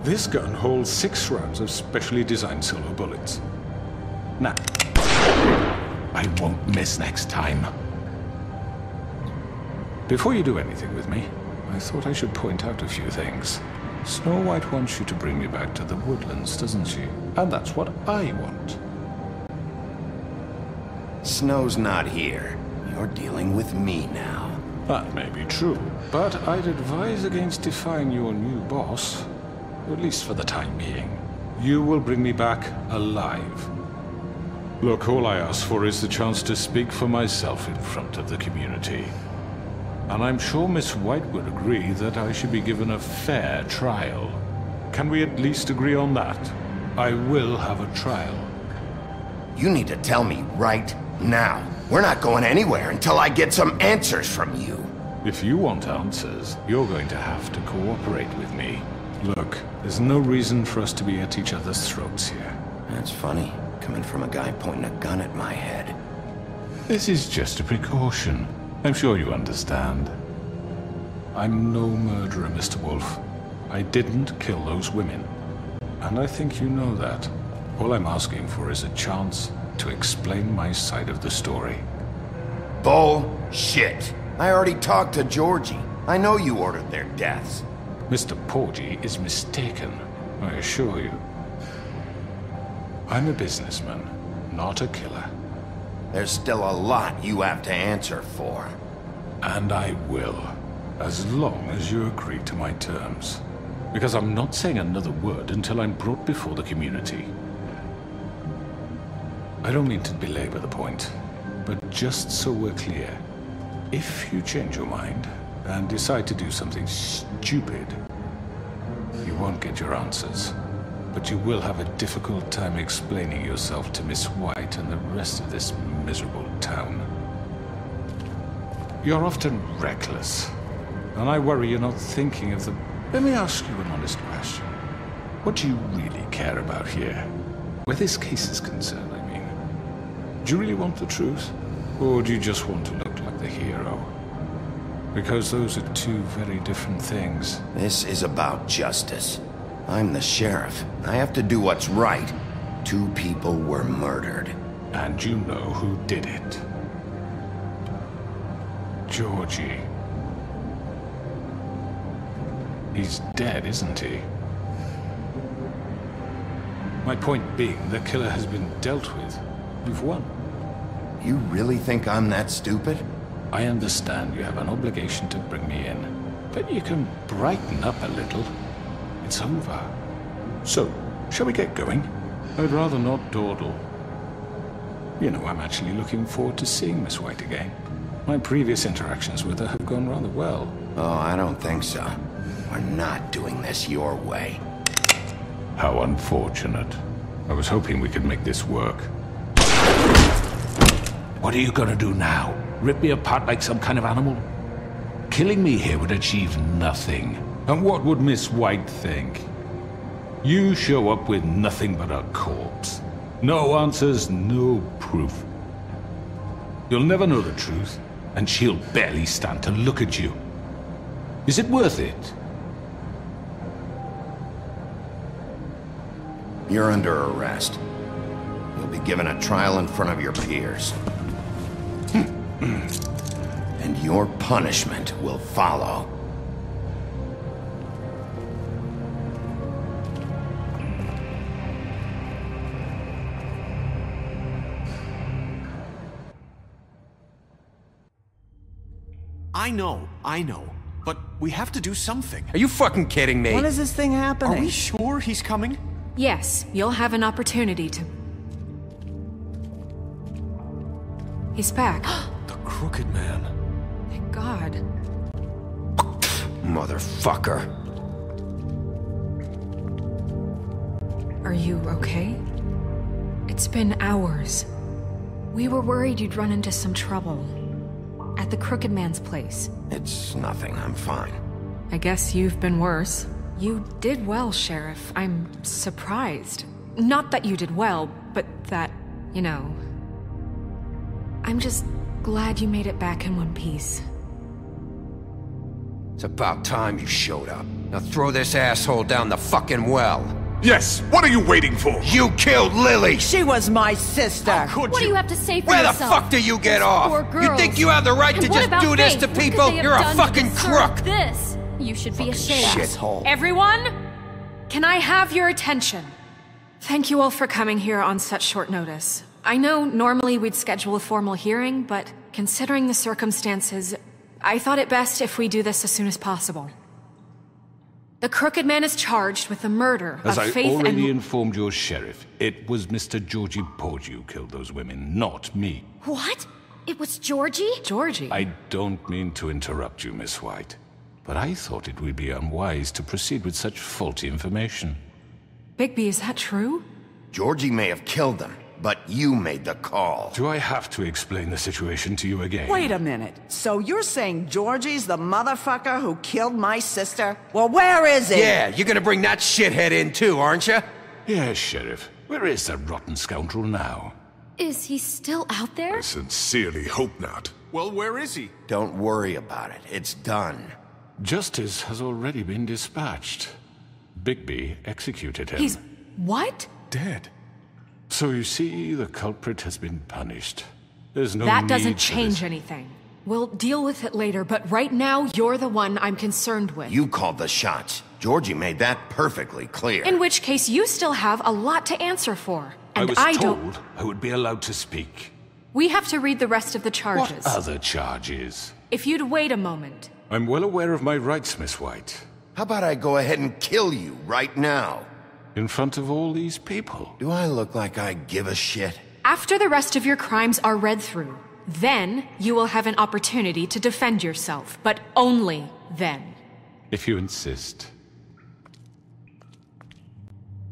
This gun holds 6 rounds of specially designed silver bullets. Now, I won't miss next time. before you do anything with me, I thought I should point out a few things. Snow White wants you to bring me back to the woodlands, doesn't she? And that's what I want. Snow's not here. You're dealing with me now. That may be true, but I'd advise against defying your new boss, at least for the time being. You will bring me back alive. Look, all I ask for is the chance to speak for myself in front of the community. And I'm sure Miss White would agree that I should be given a fair trial. Can we at least agree on that? I will have a trial. You need to tell me right now. We're not going anywhere until I get some answers from you. If you want answers, you're going to have to cooperate with me. Look, there's no reason for us to be at each other's throats here. That's funny, coming from a guy pointing a gun at my head. This is just a precaution. I'm sure you understand. I'm no murderer, Mr. Wolf. I didn't kill those women. And I think you know that. All I'm asking for is a chance to explain my side of the story. Bullshit. I already talked to Georgie. I know you ordered their deaths. Mr. Porgy is mistaken, I assure you. I'm a businessman, not a killer. There's still a lot you have to answer for. And I will, as long as you agree to my terms. Because I'm not saying another word until I'm brought before the community. I don't mean to belabor the point, but just so we're clear, if you change your mind and decide to do something stupid, you won't get your answers. But you will have a difficult time explaining yourself to Miss White and the rest of this miserable town. You're often reckless, and I worry you're not thinking of the... Let me ask you an honest question. What do you really care about here? Where this case is concerned, I mean. Do you really want the truth? Or do you just want to look like the hero? Because those are two very different things. This is about justice. I'm the sheriff. I have to do what's right. 2 people were murdered. And you know who did it. Georgie. He's dead, isn't he? My point being, the killer has been dealt with. You've won. You really think I'm that stupid? I understand you have an obligation to bring me in, but you can brighten up a little. It's over. So, shall we get going? I'd rather not dawdle. You know, I'm actually looking forward to seeing Miss White again. My previous interactions with her have gone rather well. Oh, I don't think so. We're not doing this your way. How unfortunate. I was hoping we could make this work. What are you gonna do now? Rip me apart like some kind of animal? Killing me here would achieve nothing. And what would Miss White think? You show up with nothing but a corpse. No answers, no proof. You'll never know the truth, and she'll barely stand to look at you. Is it worth it? You're under arrest. You'll be given a trial in front of your peers. And your punishment will follow. I know. But we have to do something. Are you fucking kidding me? When is this thing happening? Are we sure he's coming? Yes, you'll have an opportunity to... He's back. The Crooked Man. Thank God. Motherfucker. Are you okay? It's been hours. We were worried you'd run into some trouble. At the Crooked Man's place. It's nothing, I'm fine. I guess you've been worse. You did well, Sheriff. I'm surprised. Not that you did well, but that, you know... I'm just glad you made it back in one piece. It's about time you showed up. Now throw this asshole down the fucking well. Yes, what are you waiting for? You killed Lily! She was my sister. Could What do you? you have to say for Where the yourself? fuck do you get Those off? poor You girls. think you have the right And to what just about do this Faith? to What could people? they have You're a done to fucking deserve crook! This. You should be ashamed. Shithole. Everyone, can I have your attention? Thank you all for coming here on such short notice. I know normally we'd schedule a formal hearing, but considering the circumstances, I thought it best if we do this as soon as possible. The Crooked Man is charged with the murder As of I Faith already and... informed your sheriff, it was Mr. Georgie Porgy who killed those women, not me. What? It was Georgie? Georgie? I don't mean to interrupt you, Miss White, but I thought it would be unwise to proceed with such faulty information. Bigby, is that true? Georgie may have killed them, but you made the call. Do I have to explain the situation to you again? Wait a minute. So you're saying Georgie's the motherfucker who killed my sister? Well, where is he? Yeah, you're gonna bring that shithead in too, aren't you? Yes, Sheriff. Where is that rotten scoundrel now? Is he still out there? I sincerely hope not. Well, where is he? Don't worry about it. It's done. Justice has already been dispatched. Bigby executed him. He's... what? Dead. So you see, the culprit has been punished. There's no That need doesn't for change this. anything. We'll deal with it later, but right now, you're the one I'm concerned with. You called the shots. Georgie made that perfectly clear. In which case, you still have a lot to answer for. And I was don't... told I would be allowed to speak. We have to read the rest of the charges. What other charges? If you'd wait a moment. I'm well aware of my rights, Miss White. How about I go ahead and kill you right now? In front of all these people. Do I look like I give a shit? After the rest of your crimes are read through, then you will have an opportunity to defend yourself, but only then. If you insist.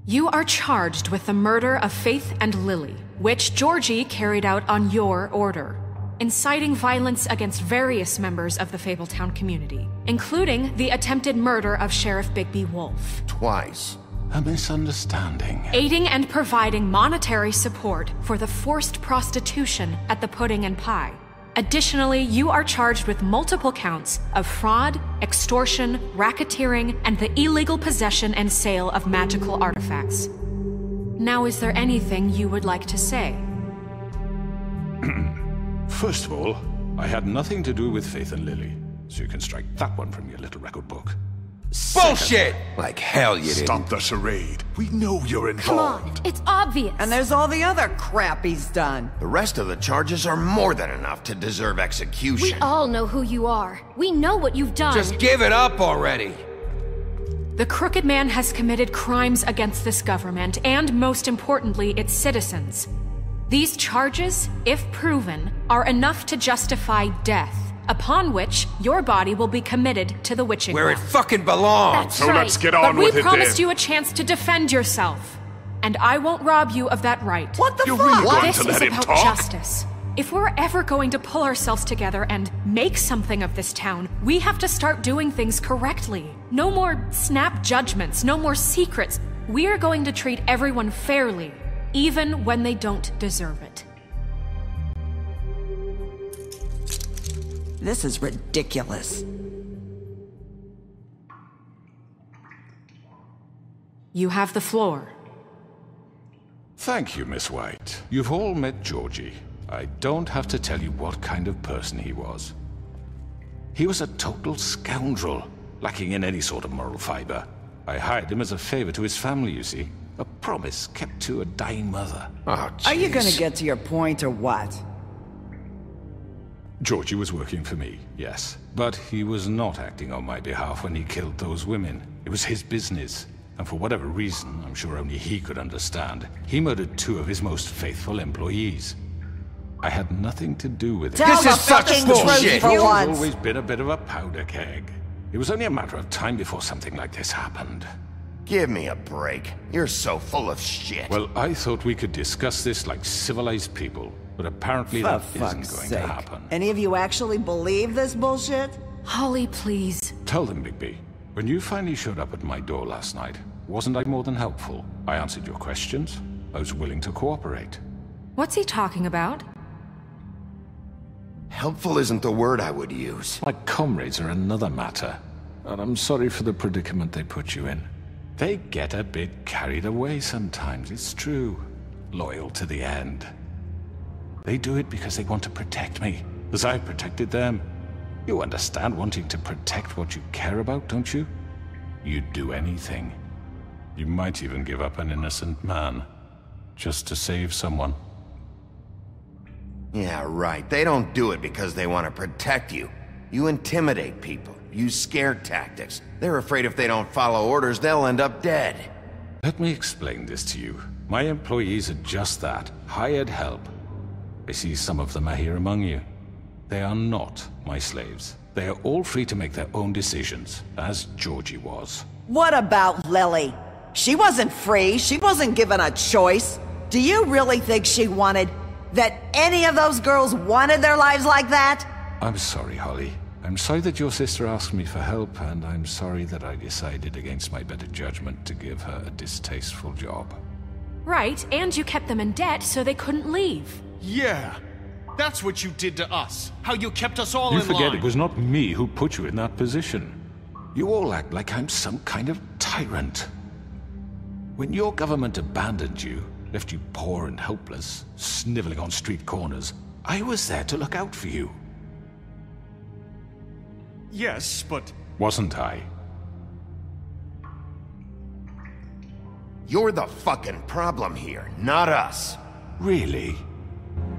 You are charged with the murder of Faith and Lily, which Georgie carried out on your order, inciting violence against various members of the Fabletown community, including the attempted murder of Sheriff Bigby Wolf. Twice. A misunderstanding. Aiding and providing monetary support for the forced prostitution at the Pudding and Pie. Additionally, you are charged with multiple counts of fraud, extortion, racketeering, and the illegal possession and sale of magical artifacts. Now, is there anything you would like to say? First of all, I had nothing to do with Faith and Lily, so you can strike that one from your little record book. Bullshit! Like hell you didn't. Stop the charade. We know you're Come involved. on, it's obvious. And there's all the other crap he's done. The rest of the charges are more than enough to deserve We execution. all know who you are. We know what you've done. Just give it up already. The Crooked Man has committed crimes against this government and, most importantly, its citizens. These charges, if proven, are enough to justify death, upon which your body will be committed to the witching Where it well. fucking belongs. That's So right. let's get But on we with it promised then. you a chance to defend yourself, and I won't rob you of that right. What the You're fuck? really going This to is let him about talk? justice. If we're ever going to pull ourselves together and make something of this town, we have to start doing things correctly. No more snap judgments, no more secrets. We are going to treat everyone fairly, even when they don't deserve it. This is ridiculous. You have the floor. Thank you, Miss White. You've all met Georgie. I don't have to tell you what kind of person he was. He was a total scoundrel, lacking in any sort of moral fiber. I hired him as a favor to his family, you see. A promise kept to a dying mother. Oh, Are you gonna jeez. get to your point or what? Georgie was working for me, yes. But he was not acting on my behalf when he killed those women. It was his business. And for whatever reason, I'm sure only he could understand, he murdered 2 of his most faithful employees. I had nothing to do with it. Tell This the is such fucking bullshit. truth for He's once. always been a bit of a powder keg. It was only a matter of time before something like this happened. Give me a break. You're so full of shit. Well, I thought we could discuss this like civilized people, but apparently For that fuck's isn't going sake. to happen. Any of you actually believe this bullshit? Holly, please. Tell them, Bigby, when you finally showed up at my door last night, wasn't I more than helpful? I answered your questions. I was willing to cooperate. What's he talking about? Helpful isn't the word I would use. My comrades are another matter. and I'm sorry for the predicament they put you in. They get a bit carried away sometimes, it's true. Loyal to the end. They do it because they want to protect me, as I've protected them. You understand wanting to protect what you care about, don't you? You'd do anything. You might even give up an innocent man, just to save someone. Yeah, right. They don't do it because they want to protect you. You intimidate people, use scare tactics. They're afraid if they don't follow orders, they'll end up dead. Let me explain this to you. My employees are just that, hired help. I see some of them are here among you. They are not my slaves. They are all free to make their own decisions, as Georgie was. What about Lily? She wasn't free. She wasn't given a choice. Do you really think she wanted... that any of those girls wanted their lives like that? I'm sorry, Holly. I'm sorry that your sister asked me for help, and I'm sorry that I decided against my better judgment to give her a distasteful job. Right, and you kept them in debt so they couldn't leave. Yeah. That's what you did to us. How you kept us all in line. You forget it was not me who put you in that position. You all act like I'm some kind of tyrant. When your government abandoned you, left you poor and helpless, sniveling on street corners, I was there to look out for you. Yes, but... Wasn't I? You're the fucking problem here, not us. Really?